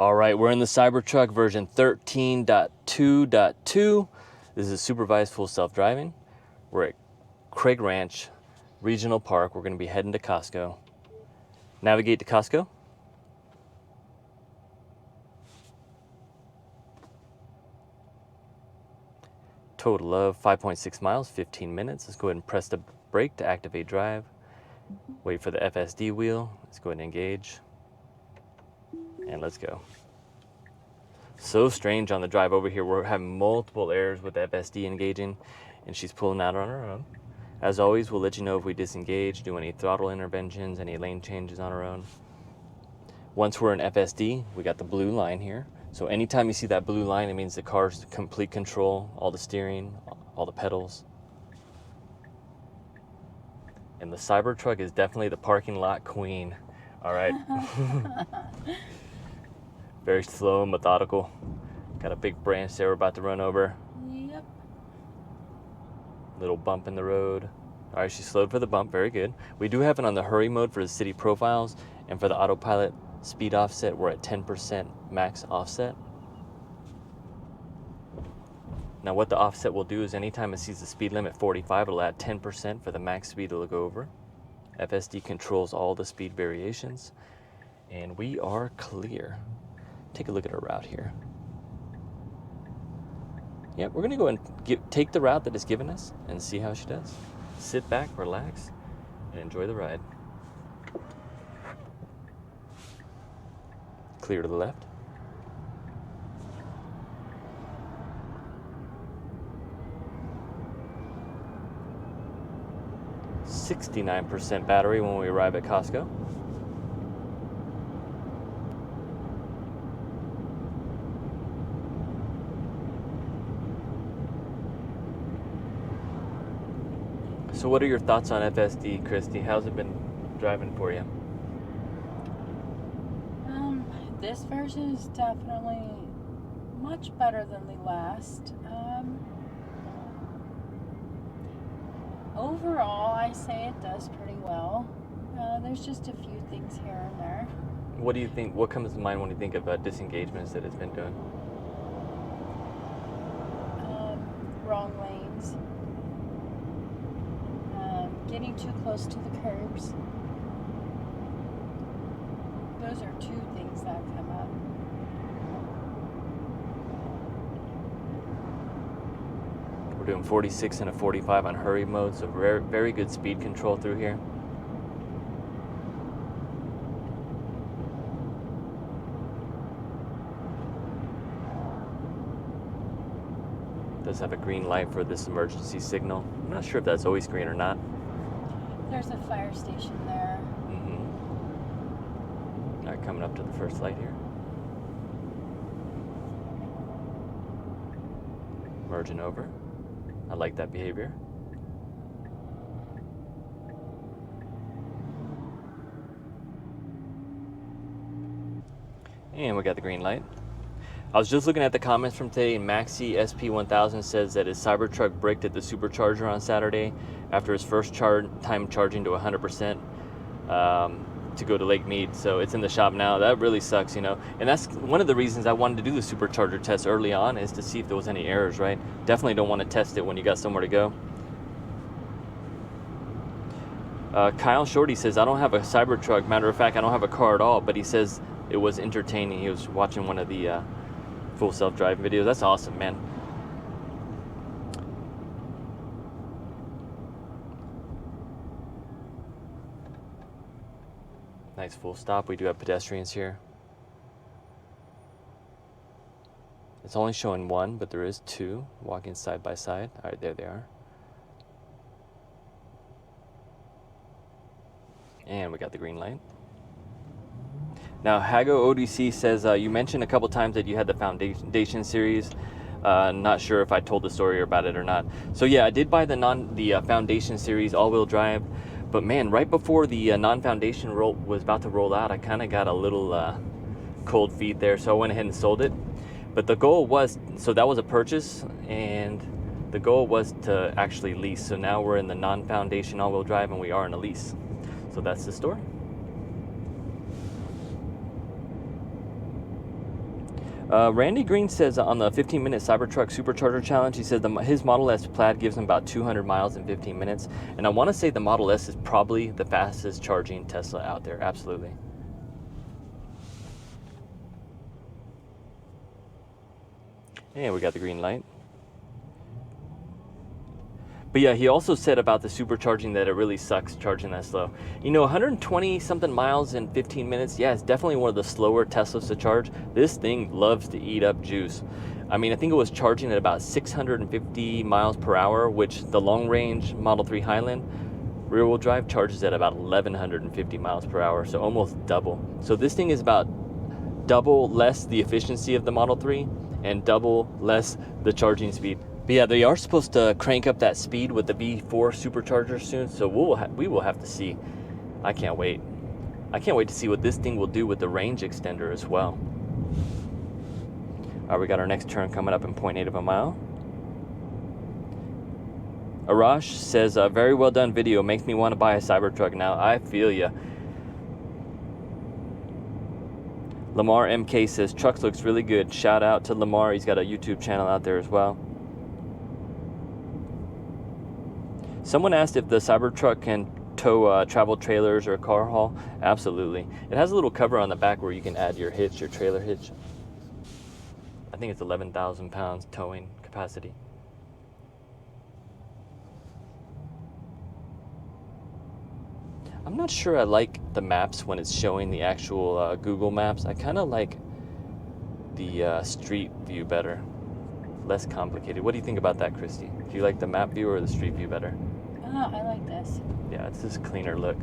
All right, we're in the Cybertruck version 13.2.2. This is supervised full self-driving. We're at Craig Ranch Regional Park. We're going to be heading to Costco. Navigate to Costco. Total of 5.6 miles, 15 minutes. Let's go ahead and press the brake to activate drive. Wait for the FSD wheel. Let's go ahead and engage. And let's go. So strange on the drive over here. We're having multiple errors with the FSD engaging, and she's pulling out on her own. As always, we'll let you know if we disengage, do any throttle interventions, any lane changes on our own. Once we're in FSD, we got the blue line here. So anytime you see that blue line, it means the car's complete control, all the steering, all the pedals. And the Cybertruck is definitely the parking lot queen. All right. Very slow, methodical. Got a big branch there we're about to run over. Yep. Little bump in the road. All right, she slowed for the bump. Very good. We do have it on the hurry mode for the city profiles, and for the autopilot speed offset, we're at 10% max offset. Now what the offset will do is anytime it sees the speed limit 45, it'll add 10% for the max speed it'll go over. FSD controls all the speed variations, and we are clear. Take a look at our route here. Yeah, we're gonna go and take the route that it's given us and see how she does. Sit back, relax, and enjoy the ride. Clear to the left. %69 battery when we arrive at Costco. So what are your thoughts on FSD, Christy? How's it been driving for you? This version is definitely much better than the last. Overall, I say it does pretty well. There's just a few things here and there. What do you think? What comes to mind when you think about disengagements that it's been doing? Wrong lanes. Getting too close to the curbs. Those are two things that come up. We're doing 46 and a 45 on hurry mode, so very, very good speed control through here. Does have a green light for this emergency signal. I'm not sure if that's always green or not. There's a fire station there. All right, coming up to the first light here. Merging over. I like that behavior. And we got the green light. I was just looking at the comments from today, and Maxi SP1000 says that his Cybertruck braked at the supercharger on Saturday after his first time charging to 100% to go to Lake Mead. So it's in the shop now. That really sucks, you know. And that's one of the reasons I wanted to do the supercharger test early on, is to see if there was any errors, right? Definitely don't want to test it when you got somewhere to go. Kyle Shorty says, I don't have a Cybertruck. Matter of fact, I don't have a car at all, but he says it was entertaining. He was watching one of the full self-drive videos. That's awesome, man. Nice full stop. We do have pedestrians here. It's only showing one, but there is two walking side by side. All right, there they are. And we got the green light. Now, Hago ODC says, you mentioned a couple times that you had the Foundation series. Not sure if I told the story about it or not. So yeah, I did buy the Foundation series all-wheel drive. But man, right before the non-Foundation was about to roll out, I kind of got a little cold feet there. So I went ahead and sold it. But the goal was, so that was a purchase, and the goal was to actually lease. So now we're in the non-Foundation all-wheel drive, and we are in a lease. So that's the story. Randy Green says on the 15-minute Cybertruck Supercharger Challenge, he says his Model S Plaid gives him about 200 miles in 15 minutes. And I want to say the Model S is probably the fastest charging Tesla out there. Absolutely. And we got the green light. But yeah, he also said about the supercharging that it really sucks charging that slow. You know, 120 something miles in 15 minutes, yeah, it's definitely one of the slower Teslas to charge. This thing loves to eat up juice. I mean, I think it was charging at about 650 miles per hour, which the long range Model 3 Highland rear wheel drive charges at about 1150 miles per hour, so almost double. So this thing is about double less the efficiency of the Model 3 and double less the charging speed. But yeah, they are supposed to crank up that speed with the V4 supercharger soon, so we will have to see. I can't wait. I can't wait to see what this thing will do with the range extender as well. All right, we got our next turn coming up in 0.8 of a mile. Arash says, very well done video. Makes me want to buy a Cybertruck now. I feel ya. Lamar MK says, trucks looks really good. Shout out to Lamar. He's got a YouTube channel out there as well. Someone asked if the Cybertruck can tow travel trailers or car haul. Absolutely. It has a little cover on the back where you can add your hitch, your trailer hitch. I think it's 11,000 pounds towing capacity. I'm not sure I like the maps when it's showing the actual Google Maps. I kind of like the street view better. Less complicated. What do you think about that, Christy? Do you like the map view or the street view better? Oh, I like this. Yeah, it's just cleaner look.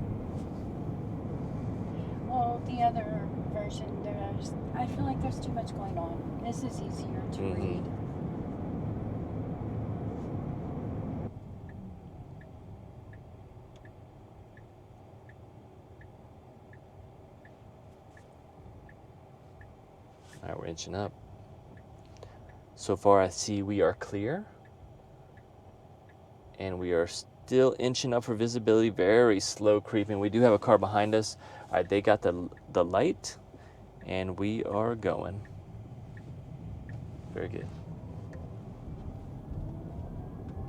Well, the other version, I feel like there's too much going on. This is easier to read. All right, we're inching up. So far, I see we are clear. And we are still inching up for visibility, very slow creeping. We do have a car behind us. All right, they got the light, and we are going. Very good.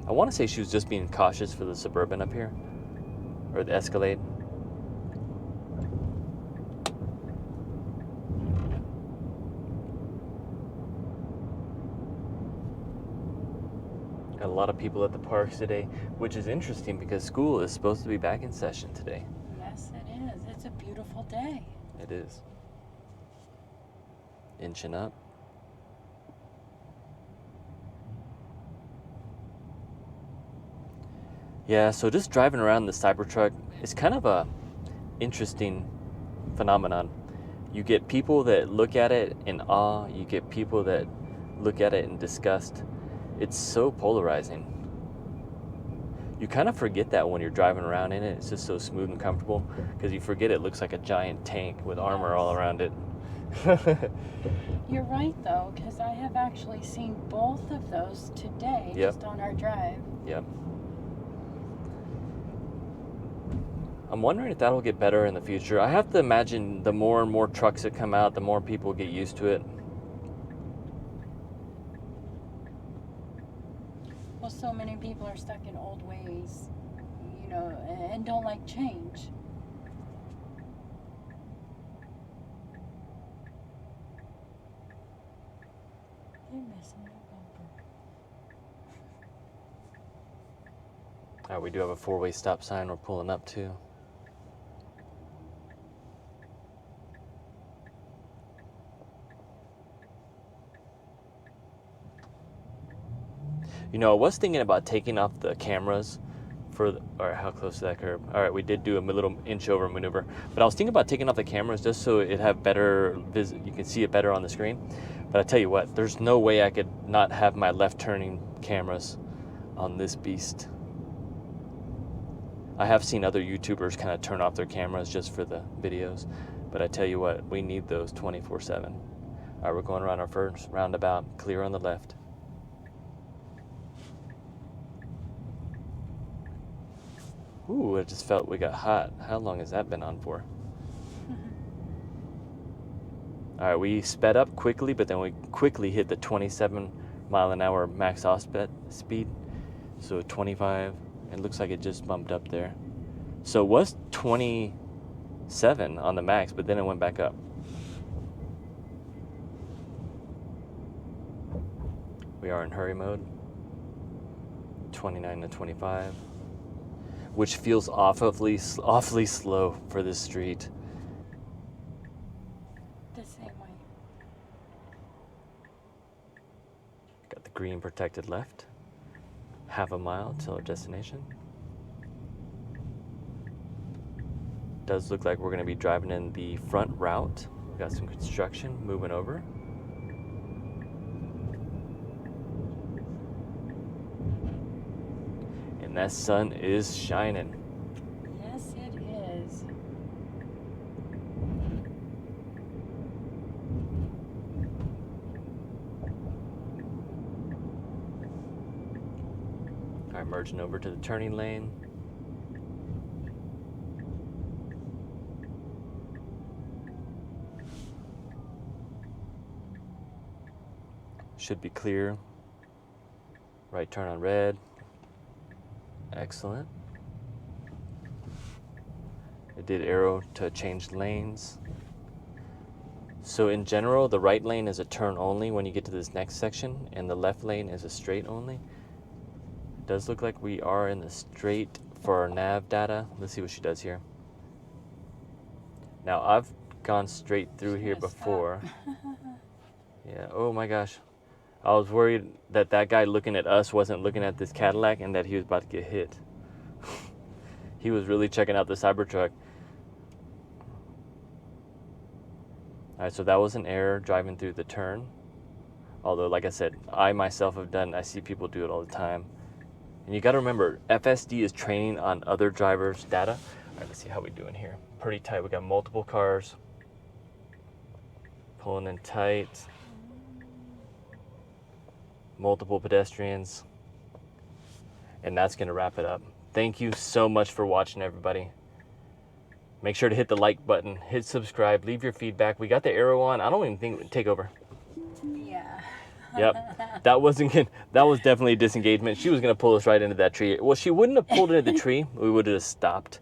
I want to say she was just being cautious for the Suburban up here, or the Escalade. Got a lot of people at the parks today, which is interesting because school is supposed to be back in session today. Yes, it is. It's a beautiful day. It is. Inching up. Yeah, so just driving around the Cybertruck is kind of a interesting phenomenon. You get people that look at it in awe. You get people that look at it in disgust. It's so polarizing. You kind of forget that when you're driving around in it. It's just so smooth and comfortable because you forget it looks like a giant tank with armor all around it. You're right, though, because I have actually seen both of those today, just on our drive. Yep. I'm wondering if that'll get better in the future. I have to imagine the more and more trucks that come out, the more people get used to it. Well, so many people are stuck in old ways, you know, and don't like change. They're missing their bumper. All right, we do have a four-way stop sign we're pulling up to. You know, I was thinking about taking off the cameras for all right, how close to that curb? All right, we did do a little inch over maneuver, but I was thinking about taking off the cameras just so it have better you can see it better on the screen. But I tell you what, there's no way I could not have my left turning cameras on this beast. I have seen other YouTubers kind of turn off their cameras just for the videos, but I tell you what, we need those 24/7. All right, we're going around our first roundabout, clear on the left. Ooh, it just felt we got hot. How long has that been on for? All right, we sped up quickly, but then we quickly hit the 27-mile-an-hour max off speed. So 25, it looks like it just bumped up there. So it was 27 on the max, but then it went back up. We are in hurry mode. 29 to 25, which feels awfully slow for this street. The same way. Got the green protected left. Half a mile till our destination. Does look like we're going to be driving in the front route. We've got some construction moving over. And that sun is shining. Yes, it is. All right, merging over to the turning lane. Should be clear. Right turn on red. Excellent. It did arrow to change lanes. So in general, the right lane is a turn only when you get to this next section, and the left lane is a straight only. It does look like we are in the straight for our nav data. Let's see what she does here. Now I've gone straight through here before. Yeah, oh my gosh. I was worried that that guy looking at us wasn't looking at this Cadillac and that he was about to get hit. He was really checking out the Cybertruck. All right, so that was an error driving through the turn. Although, like I said, I myself have done, I see people do it all the time. And you got to remember, FSD is training on other drivers' data. All right, let's see how we're doing here. Pretty tight. We got multiple cars. Pulling in tight. Multiple pedestrians. And that's going to wrap it up. Thank you so much for watching, everybody. Make sure to hit the like button, hit subscribe, leave your feedback. We got the arrow on. I don't even think it would take over. Yeah. Yep. That wasn't good. That was definitely a disengagement. She was going to pull us right into that tree. Well, she wouldn't have pulled into the tree. We would have stopped.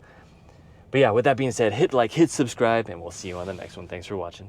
But yeah, with that being said, hit like, hit subscribe, and we'll see you on the next one. Thanks for watching.